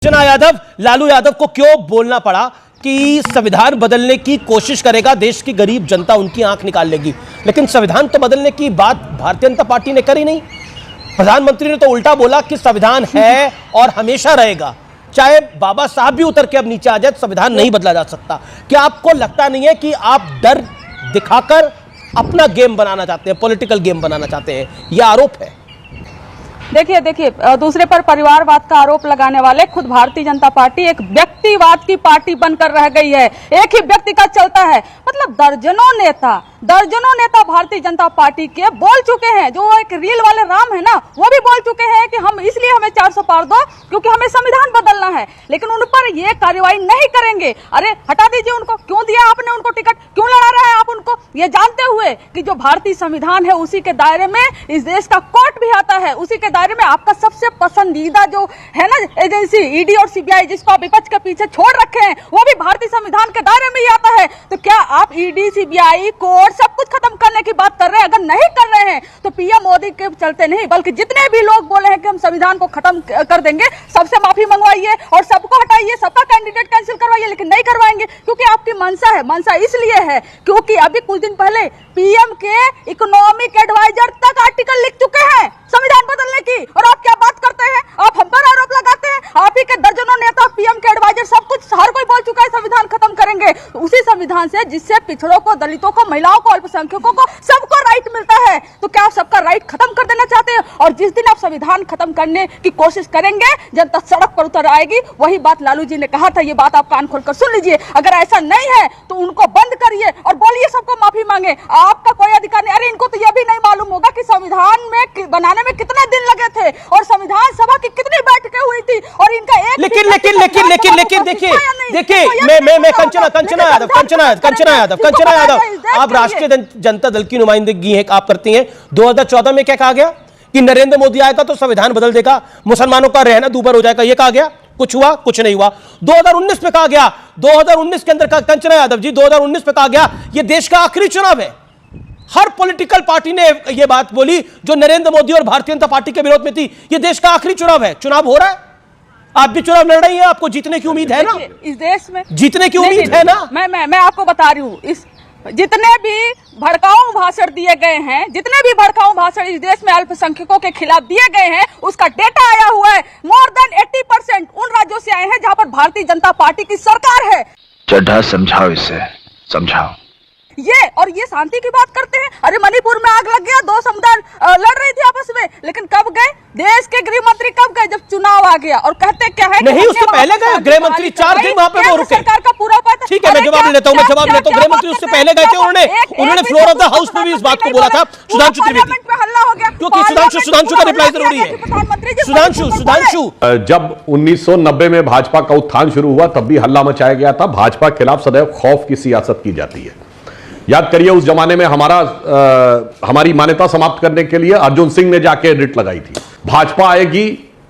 अर्चना यादव, लालू यादव को क्यों बोलना पड़ा कि संविधान बदलने की कोशिश करेगा, देश की गरीब जनता उनकी आंख निकाल लेगी, लेकिन संविधान तो बदलने की बात भारतीय जनता पार्टी ने करी नहीं। प्रधानमंत्री ने तो उल्टा बोला कि संविधान है और हमेशा रहेगा, चाहे बाबा साहब भी उतर के अब नीचे आ जाए, संविधान नहीं बदला जा सकता। क्या आपको लगता नहीं है कि आप डर दिखाकर अपना गेम बनाना चाहते हैं, पॉलिटिकल गेम बनाना चाहते हैं? यह आरोप है। देखिए दूसरे पर परिवारवाद का आरोप लगाने वाले खुद भारतीय जनता पार्टी एक व्यक्तिवाद की पार्टी बनकर रह गई है। एक ही व्यक्ति का चलता है, मतलब दर्जनों नेता भारतीय जनता पार्टी के बोल चुके हैं। जो एक रील वाले राम है ना, वो भी बोल चुके हैं कि हम इसलिए हमें 400 पार दो क्योंकि हमें संविधान बदलना है, लेकिन उन पर ये कार्रवाई नहीं करेंगे। अरे हटा दीजिए उनको, क्यों दिया आपने उनको टिकट, क्यों लड़ा रहे हैं आप उनको, ये जानते हुए कि जो भारतीय संविधान है उसी के दायरे में इस देश का कोर्ट भी आता है, उसी के दायरे में आपका सबसे पसंदीदा जो है ना एजेंसी ईडी और सीबीआई, जिसको आप विपक्ष के पीछे छोड़ रखे हैं, वो भी भारतीय संविधान के दायरे में ही आता है। तो क्या आप ईडी सीबीआई कोर्ट सब कुछ खत्म करने की बात कर रहे हैं? अगर नहीं कर रहे हैं तो पीएम मोदी के चलते नहीं, बल्कि जितने भी लोग बोले हैं कि हम संविधान को खत्म कर देंगे, सबसे माफी मंगवाइए और सबको हटाइए, सबका कैंडिडेट कैंसिल करवाइए, लेकिन नहीं करवाएंगे क्योंकि आपकी मंशा है। मंशा इसलिए है क्योंकि अभी कुछ दिन पहले पीएम के इकोनॉमिक एडवाइजर तक आर्टिकल लिख चुके हैं संविधान बदलने की, और आप क्या बात करते हैं? आप हम पर आरोप लगाते हैं। आप ही के दर्जनों नेता, पीएम के एडवाइजर, सब कुछ हर कोई बोल चुका है संविधान खत्म करेंगे। उसी संविधान से जिससे पिछड़ों को, दलितों को, महिलाओं को, अल्पसंख्यकों को सबको राइट मिलता है, तो क्या आप सबका राइट खत्म कर देना चाहते हैं? और जिस दिन आप संविधान खत्म करने की कोशिश करेंगे, जनता सड़क पर उतर आएगी। वही बात लालू जी ने कहा था, ये बात आप कान खोलकर सुन लीजिए। अगर ऐसा नहीं है तो उनको बंद करिए और बोलिए सबको माफी मांगे, आपका कोई अधिकार नहीं। अरे इनको तो यह भी नहीं मालूम होगा कि संविधान में बनाने में कितने दिन लगे थे और संविधान सभा की कितनी बैठकें हुई थी, और इनका एक लेकिन देखिए मैं कंचना यादव, आप राष्ट्रीय जनता दल की नुमाइंदगी है, आप करती हैं। 2014 में क्या कहा गया कि नरेंद्र मोदी आएगा तो संविधान बदल देगा, मुसलमानों का रहना दूभर हो जाएगा, ये कहा गया, कुछ हुआ? कुछ नहीं हुआ। 2019 में कहा गया, 2019 के अंदर कंचना यादव जी 2019 में कहा गया ये देश का आखिरी चुनाव है। हर पॉलिटिकल पार्टी ने यह बात बोली जो नरेंद्र मोदी और भारतीय जनता पार्टी के विरोध में थी, यह देश का आखिरी चुनाव है। चुनाव हो रहा है, आप भी चुनाव लड़ रही हैं, आपको जीतने की उम्मीद है ना? इस देश में जीतने की उम्मीद है ना? मैं आपको बता रही हूँ, इस जितने भी भड़काऊ भाषण दिए गए हैं, जितने भी भड़काऊ भाषण इस देश में अल्पसंख्यकों के खिलाफ दिए गए हैं, उसका डेटा आया हुआ है। मोर देन 80% उन राज्यों से आए हैं जहां पर भारतीय जनता पार्टी की सरकार है। चड्ढा समझाओ, इसे समझाओ। ये शांति की बात करते हैं। अरे मणिपुर में आग लग गया, 2 समुदाय लड़ रही थी आपस में, लेकिन कब गए? देश के गृह मंत्री कब गए? जब चुनाव आ गया। और कहते क्या है, नहीं उससे पहले गए गृह मंत्री, 4 दिन वहां पे वो रुके। सरकार का पूरा उपाय, ठीक है, मैं जवाब लेता हूं, गृह मंत्री उससे पहले गए थे, उन्होंने फ्लोर ऑफ द हाउस पे भी इस बात को बोला था। सुधांशु त्रिवेदी पे हल्ला हो गया, क्योंकि सुधांशु का रिप्लाई जरूरी है। सुधांशु जब 1990 में भाजपा का उत्थान शुरू हुआ तब भी हल्ला मचाया गया था। भाजपा के खिलाफ सदैव खौफ की सियासत की जाती है। याद करिए उस जमाने में हमारी मान्यता समाप्त करने के लिए अर्जुन सिंह ने जाके रिट लगाई थी, भाजपा आएगी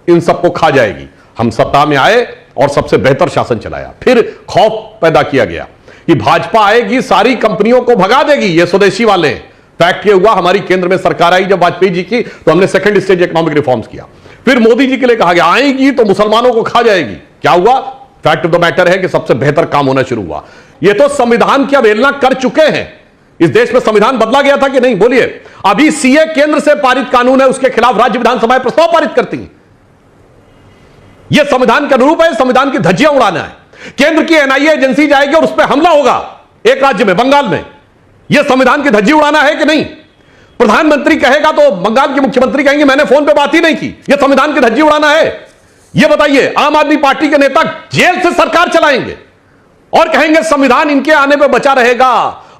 इन सबको खा जाएगी। हम सत्ता में आए और सबसे बेहतर शासन चलाया। फिर खौफ पैदा किया गया कि भाजपा आएगी सारी कंपनियों को भगा देगी, ये स्वदेशी वाले। फैक्ट ये हुआ, हमारी केंद्र में सरकार आई जब वाजपेयी जी की, तो हमने सेकंड स्टेज इकोनॉमिक रिफॉर्म्स किया। फिर मोदी जी के लिए कहा गया आएगी तो मुसलमानों को खा जाएगी। क्या हुआ? फैक्ट ऑफ द मैटर है कि सबसे बेहतर काम होना शुरू हुआ। ये तो संविधान की अवहेलना कर चुके हैं। इस देश में संविधान बदला गया था कि नहीं? बोलिए। अभी सीए केंद्र से पारित कानून है, उसके खिलाफ राज्य विधानसभाएं प्रस्ताव पारित करती हैं। यह संविधान के अनुरूप है, संविधान की धज्जियां उड़ाना है। केंद्र की एनआईए एजेंसी जाएगी और उस पर हमला होगा एक राज्य में, बंगाल में। यह संविधान की धज्जी उड़ाना है कि नहीं? प्रधानमंत्री कहेगा तो बंगाल के मुख्यमंत्री कहेंगे मैंने फोन पर बात ही नहीं की। यह संविधान की धज्जी उड़ाना है? यह बताइए। आम आदमी पार्टी के नेता जेल से सरकार चलाएंगे और कहेंगे संविधान इनके आने पे बचा रहेगा।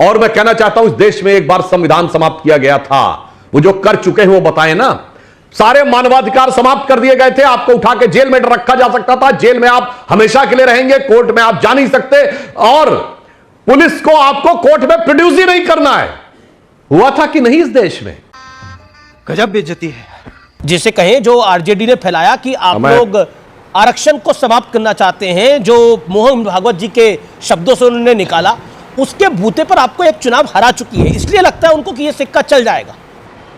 और मैं कहना चाहता हूं इस देश में एक बार संविधान समाप्त किया गया था, वो जो कर चुके हैं वो बताएं ना। सारे मानवाधिकार समाप्त कर दिए गए थे, आपको उठा के जेल में रखा जा सकता था, जेल में आप हमेशा के लिए रहेंगे, कोर्ट में आप जा नहीं सकते, और पुलिस को आपको कोर्ट में प्रोड्यूस ही नहीं करना है। हुआ था कि नहीं इस देश में? गजब बेइज्जती है जिसे कहें, जो आरजेडी ने फैलाया कि आप लोग आरक्षण को समाप्त करना चाहते हैं, जो मोहन भागवत जी के शब्दों से उन्होंने निकाला, उसके बूते पर आपको एक चुनाव हरा चुकी है, इसलिए लगता है उनको कि यह सिक्का चल जाएगा।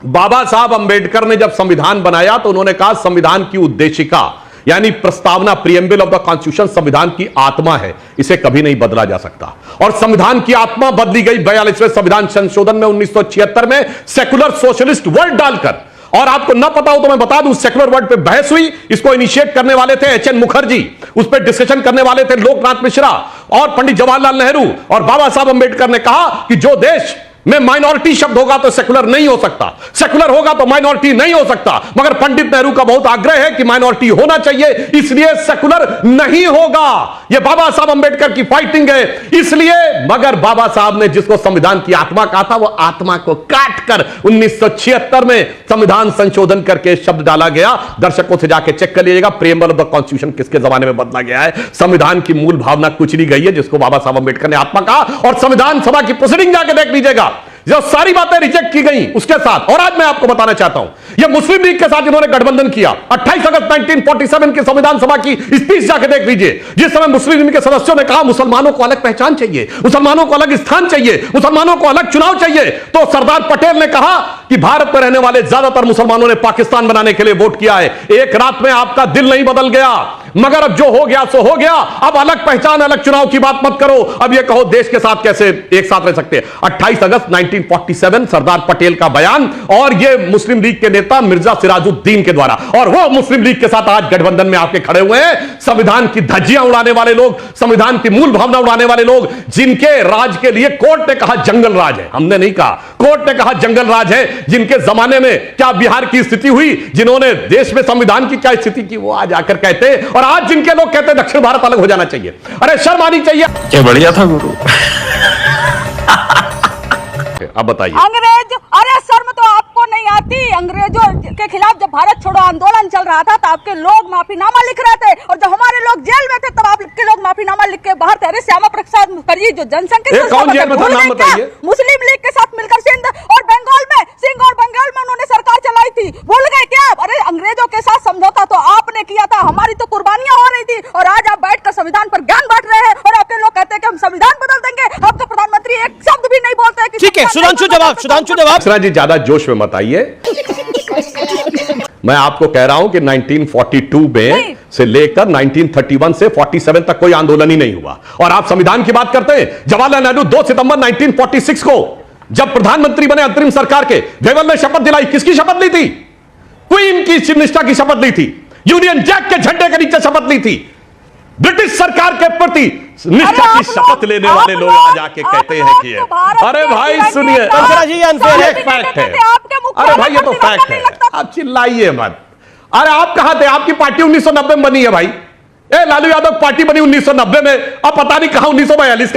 बाबा साहब अंबेडकर ने जब संविधान बनाया तो उन्होंने कहा संविधान की उद्देशिका यानी प्रस्तावना, प्रियम्बल ऑफ द कॉन्स्टिट्यूशन संविधान की आत्मा है, इसे कभी नहीं बदला जा सकता। और संविधान की आत्मा बदली गई 42वें संविधान संशोधन में 1976 में सेकुलर सोशलिस्ट वर्ड डालकर। और आपको ना पता हो तो मैं बता दूं, सेकुलर वर्ड पे बहस हुई, इसको इनिशिएट करने वाले थे एच एन मुखर्जी, उस पर डिस्कशन करने वाले थे लोकनाथ मिश्रा और पंडित जवाहरलाल नेहरू, और बाबा साहब अंबेडकर ने कहा कि जो देश में माइनॉरिटी शब्द होगा तो सेकुलर नहीं हो सकता, सेकुलर होगा तो माइनॉरिटी नहीं हो सकता। मगर पंडित नेहरू का बहुत आग्रह है कि माइनॉरिटी होना चाहिए, इसलिए सेकुलर नहीं होगा। यह बाबा साहब अंबेडकर की फाइटिंग है, इसलिए। मगर बाबा साहब ने जिसको संविधान की आत्मा कहा था, वो आत्मा को काटकर 1976 में संविधान संशोधन करके शब्द डाला गया। दर्शकों से जाके चेक कर लीजिएगा, प्रियम्बल ऑफ द कॉन्स्टिट्यूशन किसके जमाने में बदला गया है। संविधान की मूल भावना कुचली गई है, जिसको बाबा साहब अंबेडकर ने आत्मा कहा। और संविधान सभा की प्रोसीडिंग जाके देख लीजिएगा, जो सारी बातें रिजेक्ट की गई उसके साथ। और आज मैं आपको बताना चाहता हूं, यह मुस्लिम लीग के साथ इन्होंने गठबंधन किया। 28 अगस्त 1947 की संविधान सभा की स्पीच जाके देख लीजिए, जिस समय मुस्लिम लीग के सदस्यों ने कहा मुसलमानों को अलग पहचान चाहिए, मुसलमानों को अलग स्थान चाहिए, मुसलमानों को अलग चुनाव चाहिए, तो सरदार पटेल ने कहा कि भारत में रहने वाले ज्यादातर मुसलमानों ने पाकिस्तान बनाने के लिए वोट किया है। एक रात में आपका दिल नहीं बदल गया, मगर अब जो हो गया सो हो गया। अब अलग पहचान, अलग चुनाव की बात मत करो। अब यह कहो देश के साथ कैसे एक साथ रह सकते हैं। 28 अगस्त 1947 सरदार पटेल का बयान, और यह मुस्लिम लीग के नेता मिर्जा सिराजुद्दीन के द्वारा, और वो मुस्लिम लीग के साथ आज गठबंधन में आके खड़े हुए हैं। संविधान की धज्जियां उड़ाने वाले लोग, संविधान की मूल भावना उड़ाने वाले लोग, जिनके राज के लिए कोर्ट ने कहा जंगल राज है, हमने नहीं कहा, कोर्ट ने कहा जंगल राज है। जिनके जमाने में क्या बिहार की स्थिति हुई, जिन्होंने देश में संविधान की क्या स्थिति की, वो आज आकर कहते हैं। और आज जिनके लोग कहते हैं दक्षिण भारत अलग हो जाना चाहिए, अरे शर्म आनी चाहिए। क्या बढ़िया था गुरु। अब बताइए। अंग्रेज, अरे शर्म तो आपको नहीं आती। अंग्रेजों के खिलाफ जब भारत छोड़ो आंदोलन चल रहा था, तो आपके लोग माफीनामा लिख रहे थे, और जब हमारे लोग जेल में थे तब आपके लोग माफीनामा लिख के बाहर थे। अरे श्यामा प्रसाद मुखर्जी जो जनसंघ के मुस्लिम लीग के साथ मिलकर सिंध और बंगाल में, सिंध और बंगाल में उन्होंने सरकार चलाई थी, भूल गए क्या? अरे अंग्रेजों के साथ समझौता तो आपने किया था, हमारी तो कुर्बानियां हो रही थी, और आज आप बैठकर संविधान पर ज्ञान बांट रहे हैं, और आपके लोग कहते हैं कि हम संविधान बदल देंगे। अब तो प्रधानमंत्री एक शब्द भी नहीं बोलते कि ठीक है, सुधांशु जवाब, सुधांशु जवाब। जी ज्यादा जोश में मत आइए। मैं आपको कह रहा हूं कि 1942 में से लेकर 1931 से 47 तक कोई आंदोलन ही नहीं हुआ। और आप संविधान की बात करते हैं। जवाहरलाल नेहरू 2 सितंबर 1946 को जब प्रधानमंत्री बने अंतरिम सरकार के, देवल ने शपथ दिलाई। किसकी शपथ ली थी? क्वीन की निष्ठा की शपथ ली थी, यूनियन जैक के झंडे के नीचे शपथ ली थी। ब्रिटिश सरकार के प्रति निष्ठा की शपथ लेने वाले लोग आज आके कहते हैं कि अरे भाई सुनिए, कंचना जी अनफेयर है, फैक्ट है। अरे भाई ये तो फैक्ट है, आप चिल्लाइए मत। अरे आप कहां थे? आपकी पार्टी 1990 में बनी है भाई। लालू यादव पार्टी बनी 1990 में, अब पता नहीं कहां 1942